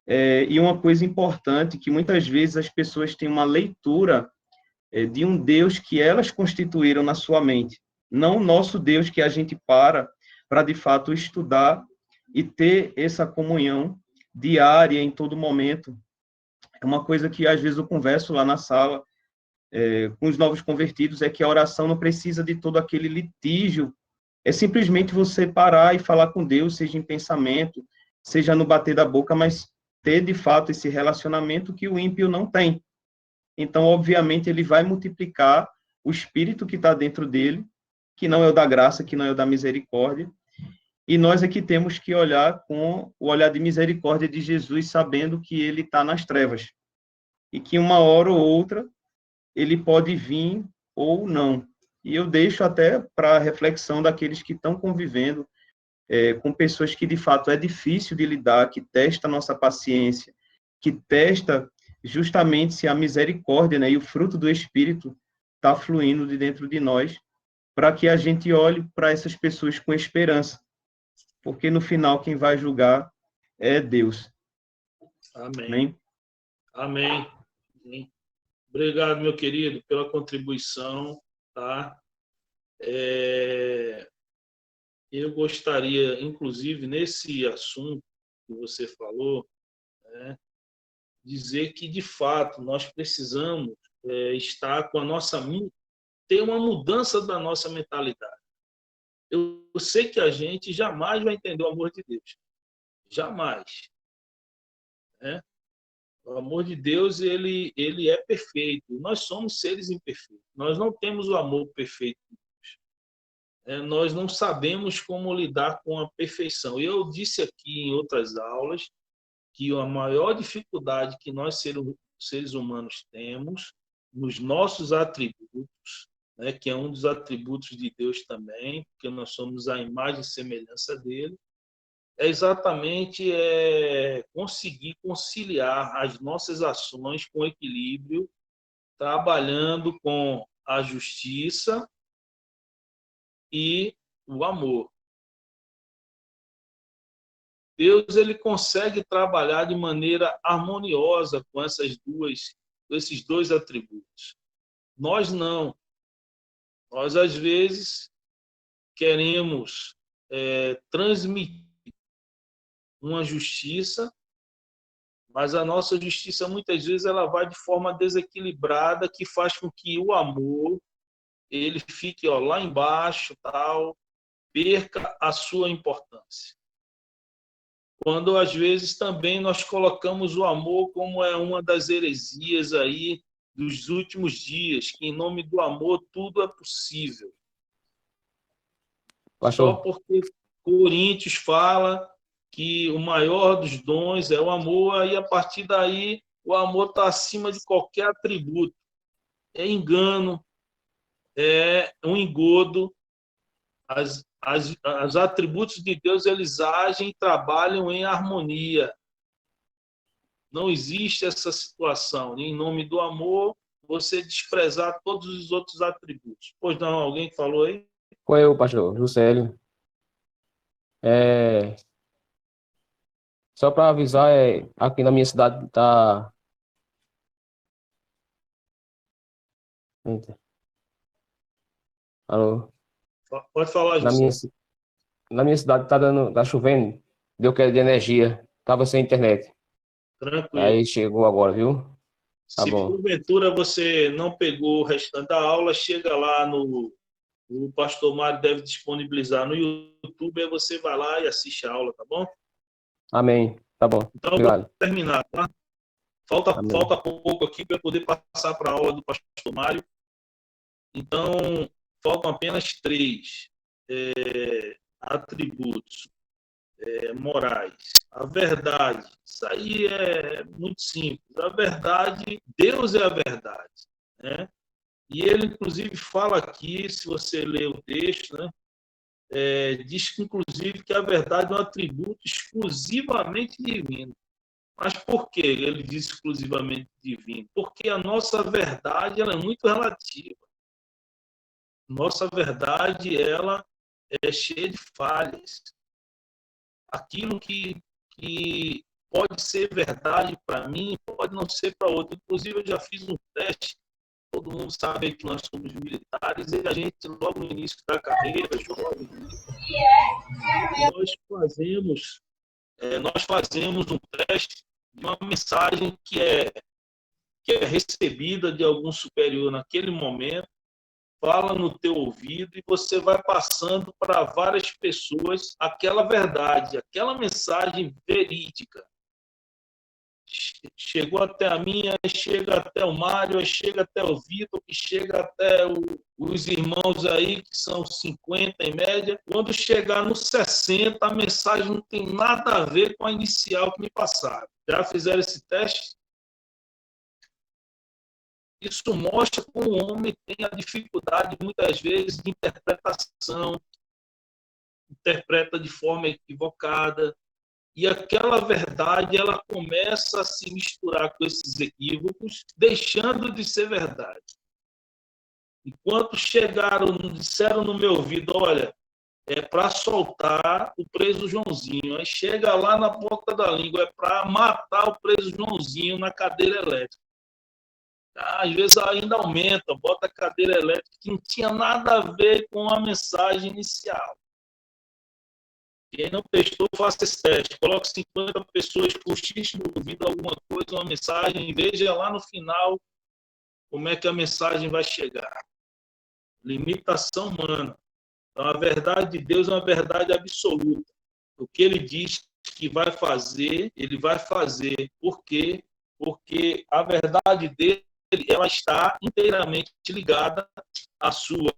E uma coisa importante, que muitas vezes as pessoas têm uma leitura de um Deus que elas constituíram na sua mente, não o nosso Deus que a gente para de fato estudar e ter essa comunhão diária em todo momento. É uma coisa que às vezes eu converso lá na sala com os novos convertidos, é que a oração não precisa de todo aquele litígio, é simplesmente você parar e falar com Deus, seja em pensamento, seja no bater da boca, mas ter de fato esse relacionamento que o ímpio não tem. Então, obviamente, ele vai multiplicar o espírito que está dentro dele, que não é o da graça, que não é o da misericórdia, e nós é que temos que olhar com o olhar de misericórdia de Jesus, sabendo que ele está nas trevas, e que uma hora ou outra ele pode vir ou não. E eu deixo até para a reflexão daqueles que estão convivendo com pessoas que, de fato, é difícil de lidar, que testa a nossa paciência, que testa justamente se a misericórdia, né, e o fruto do Espírito está fluindo de dentro de nós, para que a gente olhe para essas pessoas com esperança, porque no final quem vai julgar é Deus. Amém. Amém. Amém. Obrigado, meu querido, pela contribuição, tá? Eu gostaria, inclusive, nesse assunto que você falou, né, dizer que, de fato, nós precisamos estar com a nossa... ter uma mudança da nossa mentalidade. Eu sei que a gente jamais vai entender o amor de Deus. Jamais. Né? O amor de Deus, ele é perfeito. Nós somos seres imperfeitos. Nós não temos o amor perfeito de Deus. Nós não sabemos como lidar com a perfeição. Eu disse aqui em outras aulas que a maior dificuldade que nós, seres humanos, temos nos nossos atributos, né, que é um dos atributos de Deus também, porque nós somos a imagem e semelhança dele, é exatamente conseguir conciliar as nossas ações com equilíbrio, trabalhando com a justiça e o amor. Deus ele consegue trabalhar de maneira harmoniosa com esses dois atributos. Nós não. Nós, às vezes, queremos transmitir uma justiça, mas a nossa justiça, muitas vezes, ela vai de forma desequilibrada, que faz com que o amor ele fique lá embaixo, tal, perca a sua importância. Quando, às vezes, também nós colocamos o amor como uma das heresias aí dos últimos dias, que em nome do amor tudo é possível. Só Pastor, porque Coríntios fala que o maior dos dons é o amor, e a partir daí o amor está acima de qualquer atributo. É engano, é um engodo. Os atributos de Deus, eles agem e trabalham em harmonia. Não existe essa situação, em nome do amor, você desprezar todos os outros atributos. Pois não, alguém falou aí? foi eu, pastor, Juscelio. É, só para avisar, aqui na minha cidade tá. Eita, alô? Pode falar, Na José. na minha cidade tá chovendo, deu queda de energia, tava sem internet. Tranquilo. Aí chegou agora, viu? Tá Se bom. porventura você não pegou o restante da aula, chega lá o pastor Mário deve disponibilizar no YouTube, aí você vai lá e assiste a aula, tá bom? Amém. Tá bom. Então, eu Obrigado. vou terminar, tá? Falta Amém. pouco aqui para eu poder passar para a aula do pastor Mário. Então, faltam apenas 3 atributos morais. A verdade, isso aí é muito simples. A verdade, Deus é a verdade, né? E ele, inclusive, fala aqui, se você ler o texto, né, diz que, inclusive, que a verdade é um atributo exclusivamente divino. Mas por que ele diz exclusivamente divino? Porque a nossa verdade ela é muito relativa. Nossa verdade ela é cheia de falhas. Aquilo que pode ser verdade para mim pode não ser para outro. Inclusive, eu já fiz um teste. Todo mundo sabe que nós somos militares e a gente, logo no início da carreira, jovem, nós fazemos um teste de uma mensagem que é recebida de algum superior naquele momento, fala no teu ouvido e você vai passando para várias pessoas aquela verdade, aquela mensagem verídica. Chegou até a minha, chega até o Mário, chega até o Vitor, que chega até os irmãos aí, que são 50 em média. Quando chegar no 60, a mensagem não tem nada a ver com a inicial que me passaram. Já fizeram esse teste? Isso mostra como o homem tem a dificuldade, muitas vezes, de interpretação, interpreta de forma equivocada, e aquela verdade ela começa a se misturar com esses equívocos, deixando de ser verdade. Enquanto disseram no meu ouvido, olha, é para soltar o preso Joãozinho. Aí chega lá na ponta da língua, é para matar o preso Joãozinho na cadeira elétrica. Às vezes ainda aumenta, bota a cadeira elétrica, que não tinha nada a ver com a mensagem inicial. Quem não testou, faça esse teste. Coloque 50 pessoas, cochiche no ouvido alguma coisa, uma mensagem, e veja lá no final como é que a mensagem vai chegar. Limitação humana. Então, a verdade de Deus é uma verdade absoluta. O que ele diz que vai fazer, ele vai fazer. Por quê? Porque a verdade dele ela está inteiramente ligada à sua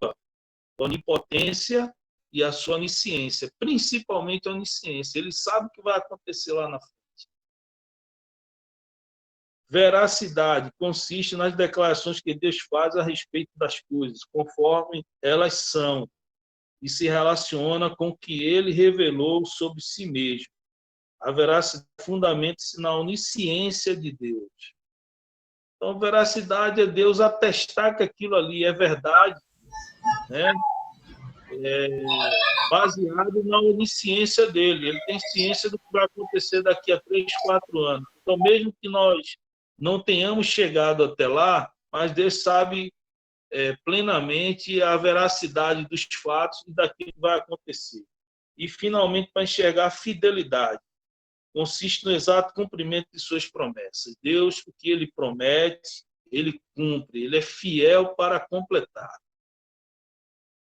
onipotência e à sua onisciência, principalmente a onisciência. Ele sabe o que vai acontecer lá na frente. Veracidade consiste nas declarações que Deus faz a respeito das coisas, conforme elas são. e se relaciona com o que ele revelou sobre si mesmo. A veracidade fundamenta-se na onisciência de Deus. Então, veracidade é Deus atestar que aquilo ali é verdade, né? Baseado na onisciência dele. Ele tem ciência do que vai acontecer daqui a 3, 4 anos. Então, mesmo que nós não tenhamos chegado até lá, mas Deus sabe plenamente a veracidade dos fatos e daquilo que vai acontecer. E, finalmente, para enxergar a fidelidade, consiste no exato cumprimento de suas promessas. Deus, o que ele promete, ele cumpre, ele é fiel para completar.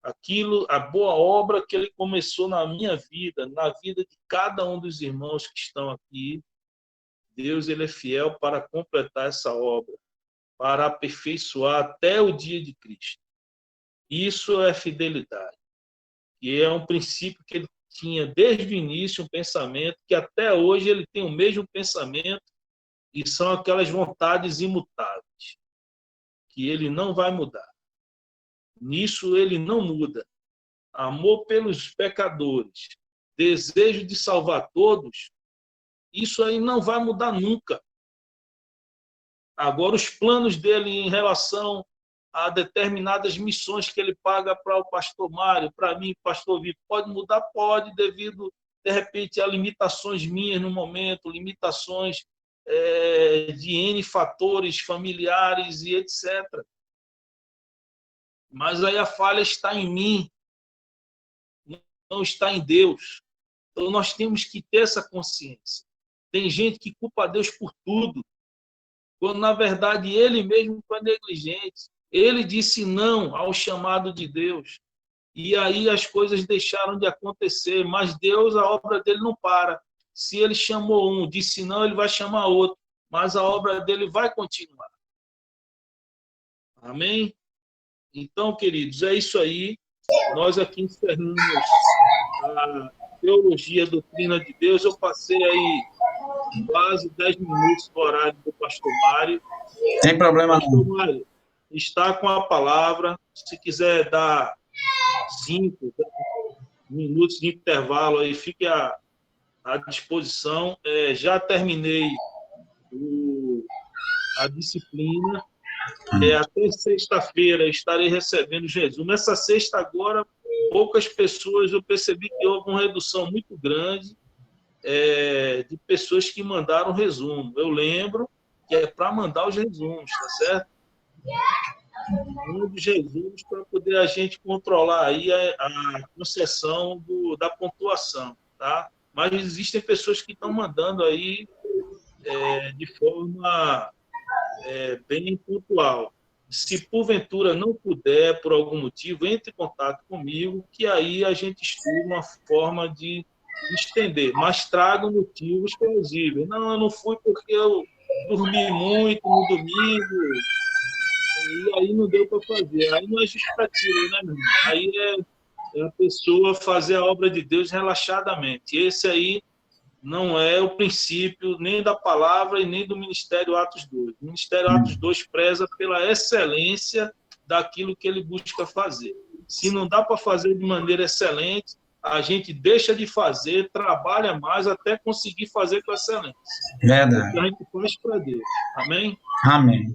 Aquilo, a boa obra que ele começou na minha vida, na vida de cada um dos irmãos que estão aqui, Deus, ele é fiel para completar essa obra, para aperfeiçoar até o dia de Cristo. Isso é fidelidade. E é um princípio que ele tinha desde o início, um pensamento que até hoje ele tem o mesmo pensamento, e são aquelas vontades imutáveis, que ele não vai mudar. Nisso ele não muda. Amor pelos pecadores, desejo de salvar todos, isso aí não vai mudar nunca. Agora, os planos dele em relação a determinadas missões que ele paga para o pastor Mário, para mim, pastor Vitor, pode mudar? Pode, devido, de repente, a limitações minhas no momento, limitações de N fatores familiares e etc. Mas aí a falha está em mim, não está em Deus. Então, nós temos que ter essa consciência. Tem gente que culpa Deus por tudo, quando, na verdade, ele mesmo foi negligente. Ele disse não ao chamado de Deus. E aí as coisas deixaram de acontecer. Mas Deus, a obra dele não para. Se ele chamou um, disse não, ele vai chamar outro. Mas a obra dele vai continuar. Amém? Então, queridos, é isso aí. Nós aqui encerramos a teologia, a doutrina de Deus. Eu passei aí quase 10 minutos do horário do pastor Mário. Tem problema não. Pastor Mário está com a palavra. Se quiser dar 5 minutos de intervalo, aí fique à disposição. Já terminei a disciplina. Até sexta-feira estarei recebendo Jesus. Nessa sexta agora, poucas pessoas, eu percebi que houve uma redução muito grande de pessoas que mandaram resumo. Eu lembro que é para mandar os resumos, tá certo? Manda os resumos para poder a gente controlar aí a concessão da pontuação, tá? Mas existem pessoas que estão mandando aí de forma bem pontual. Se porventura não puder, por algum motivo, entre em contato comigo, que aí a gente estuda uma forma de estender, mas traga motivos plausíveis. Não, eu não fui porque eu dormi muito no domingo, e aí não deu para fazer. Aí não é justificativa, né, meu irmão? Aí é a pessoa fazer a obra de Deus relaxadamente. Esse aí não é o princípio nem da palavra e nem do Ministério Atos 2. O Ministério Atos 2 preza pela excelência daquilo que ele busca fazer. Se não dá para fazer de maneira excelente, a gente deixa de fazer, trabalha mais até conseguir fazer com excelência. Verdade. O que a gente faz para Deus. Amém? Amém.